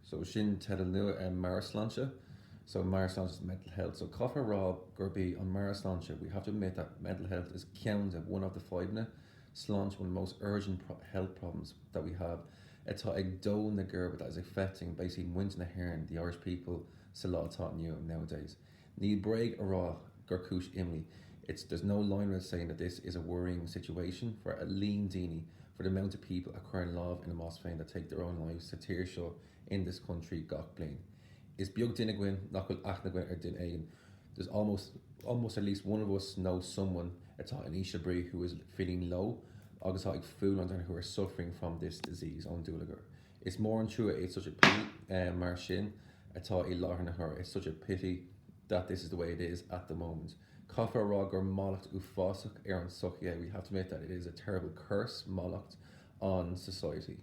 So sin te nua and Sláinte. So Sláinte is mental health. So Coffer Rob Gurby on Sláinte, we have to admit that mental health is count one of the five na. Sláinte, one of the most urgent health problems that we have. It's a do na gerb that is affecting basically winter na heron, the Irish people, Salah taught new nowadays. Need break a raw Gurkush Imli. There's no line with saying that this is a worrying situation for a lean dini for the amount of people acquiring love in a mosque that take their own lives to tear show in this country gach plain. Is Biog Dinagwin, Nakul Achnagwin or Din Agan. There's almost at least one of us knows someone at in Ishabri who is feeling low, August like food on who are suffering from this disease on Dulagar. It's more untrue, it's such a pity, Marshin, at her. It's such a pity that this is the way it is at the moment. Kafar Rog or Moloch Ufosuk Aaron Sukhya, we have to admit that it is a terrible curse, Moloch, on society.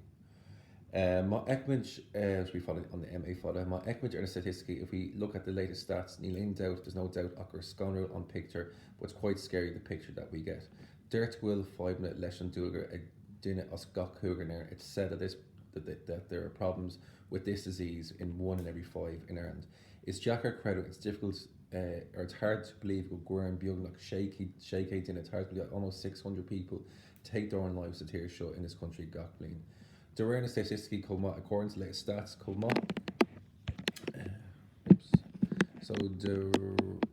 My Ekmage, as we follow on the MA follow, my Ekmage are a statistic. If we look at the latest stats, there's no doubt Ocker Sconril on picture, but it's quite scary the picture that we get. Dirt will 5 minute lesson duger a dinner us gok huger. It's said that there are problems with this disease in 1 in every 5 in Ireland. It's Jacker credit, it's difficult or it's hard to believe Guern Bjugn like shaky in it's hard to believe almost 600 people take their own lives to tear shut in this country Gachblin. The rare statistic according to latest stats so where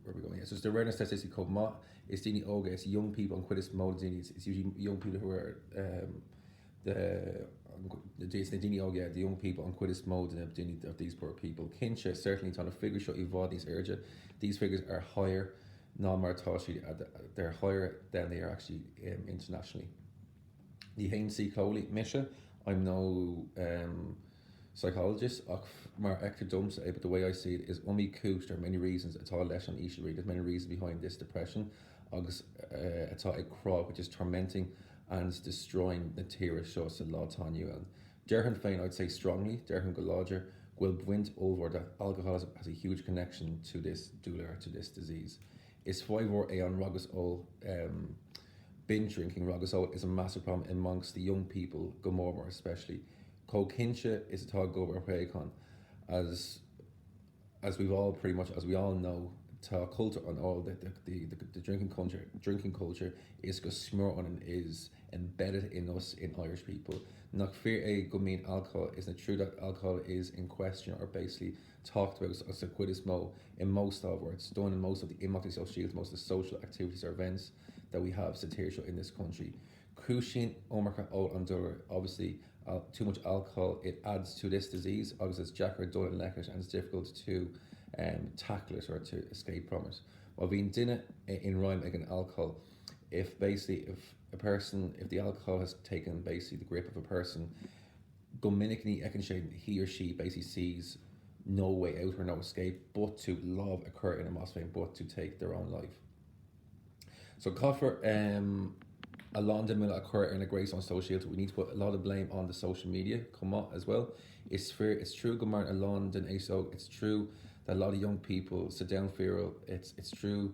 are we going? Yeah, so the rare statistic is Dini Oga, it's young people on Quidditch mode it's usually young people who are the Dini Oga, the young people on Quidditch mode of these poor people. Kincha certainly on a figure show evolve these urge. These figures are higher non-martoshi, they're higher than they are actually internationally. The Hain C. Coley Misha, I'm no psychologist, maar dumps, but the way I see it is coach. There are many reasons at all less on Ishabri. There's many reasons behind this depression. Agus at all a crop which is tormenting and destroying the Tira shows a lot on you. And Derhan Fain, I'd say strongly, Derhan Golager will wint over that alcohol has a huge connection to this disease. Is 5 or a on Rogus all binge drinking Rogasol is a massive problem amongst the young people, Gomorrah especially. Colkincha is a tag over Hwaycon, as we all know, ta culture on all the drinking culture is go smur on and is embedded in us in Irish people. Not fear a good mean alcohol isn't true that alcohol is in question or basically talked about as a quidismo in most of where it's done in most of the immotic social shields, most of the social activities or events that we have satirical in this country. Crucian Omerka Ol Andorra, obviously too much alcohol it adds to this disease. Obviously it's Jack or Dole and Leckert and it's difficult to tackle it or to escape from it. While being dinner in rhyme against alcohol, if the alcohol has taken basically the grip of a person, Gominicni Ekenshade, he or she basically sees no way out or no escape but to love occur in a mosque but to take their own life. So Coffer a London will occur in a grace on social. We need to put a lot of blame on the social media come on as well. It's true Gomar a London ASO, it's true that a lot of young people sit down fear. It's true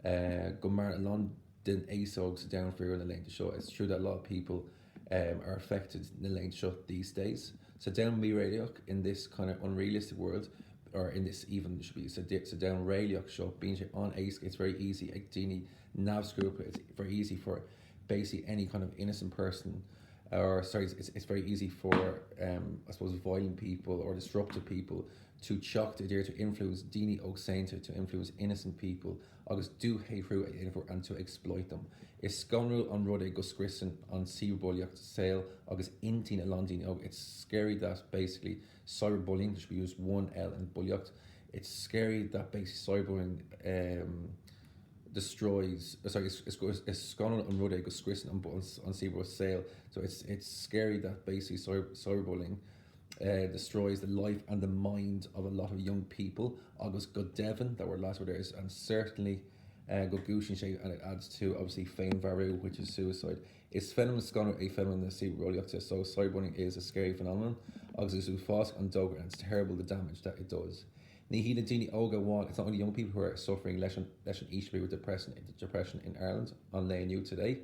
Gomar a London ASO sit down fear in the lane to show. It's true that a lot of people are affected in the lane to show these days. So down me radio in this kind of unrealistic world, or in this even should be so down radio show being on ace, it's very easy. Dini Navs group, it's very easy for basically any kind of innocent person, or sorry, it's very easy for I suppose violent people or disruptive people to shock the idea to influence Dini Og Saint to influence innocent people. August do hate through and to exploit them. Is Sconril on Rode Guscrissen on Sea Bullock sale August Intinne London. It's scary that basically cyberbullying should be used 1L and Bullock. It's scary that basically cyberbullying destroys. Sorry, it's Sconril on Rode Guscrissen on Sea Bullock sale. So it's scary that basically cyberbullying destroys the life and the mind of a lot of young people. August good Devon that were last were there, and certainly good Gushin shape, and it adds to obviously Fame Varu, which is suicide. It's phenomenon scholar a phenomenon that see rolling up to, so cyberbullying is a scary phenomenon. August is fast and dog, and it's terrible the damage that it does. Nihila Dini Oga one, it's not only young people who are suffering less than Ishbi with depression in Ireland on Lane U today.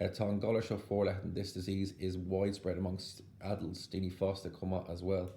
Tá Galar Show for this disease is widespread amongst adults. Dini Foster come out as well.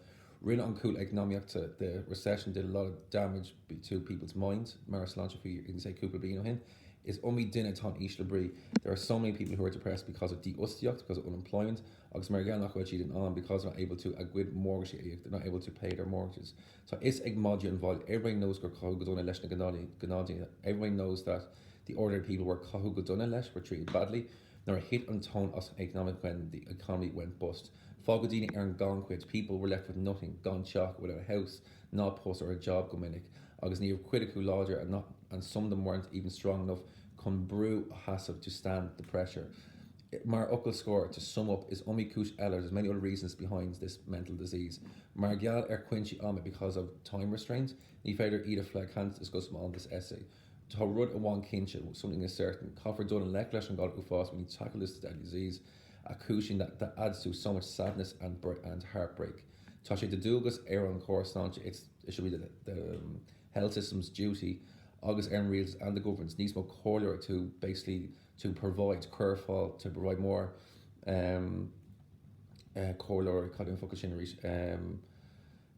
Rinne an cool economiachta, the recession did a lot of damage to people's minds. Mar Sláinte for you can say cúpla bliain ó hin. Is duine tá East Labrie. There are so many people who are depressed because of diustiacht, because of unemployment. Agus mar gan nach chead on because they're not able to agwid mortgage, they're not able to pay their mortgages. So it's ag module involved. Everybody knows gur cahu godona leis na ganadi. Everybody knows that the ordinary people were cahu godona leis were treated badly. Nor a hit on tone as economic when the economy went bust. Fogadini earned gone quits. People were left with nothing, gone shock, without a house, not post or a job gomininic. Agus near critical larger and some of them weren't even strong enough come brew a hasab to stand the pressure. Mar Uckle score to sum up is kush eller. There's many other reasons behind this mental disease. Mar Gial quincy ame because of time restraints. Ni fader eat a flag hands discuss on this essay. To rud a one kinship, something is certain. Coffer done and lecklash and God ufas when you tackle this deadly disease. A cushion that adds to so much sadness and heartbreak. Tasha the Dugas Aaron course it should be the health system's duty. August Aaron Reels and the governments needs more corridor to basically to provide curveball, to provide more corridor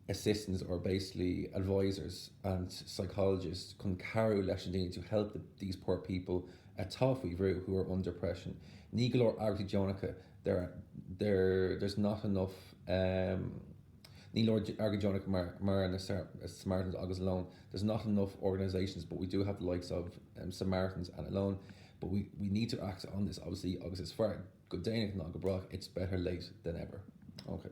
assistants or basically advisors and psychologists can carry lesson to help these poor people at Toffee who are under depression. Nigalor Arti Jonica, there's not enough Nílor Argajonica Mar and Samaritans August alone. There's not enough organisations, but we do have the likes of Samaritans and alone. But we need to act on this. Obviously, August is far good day, not good. It's better late than ever. Okay.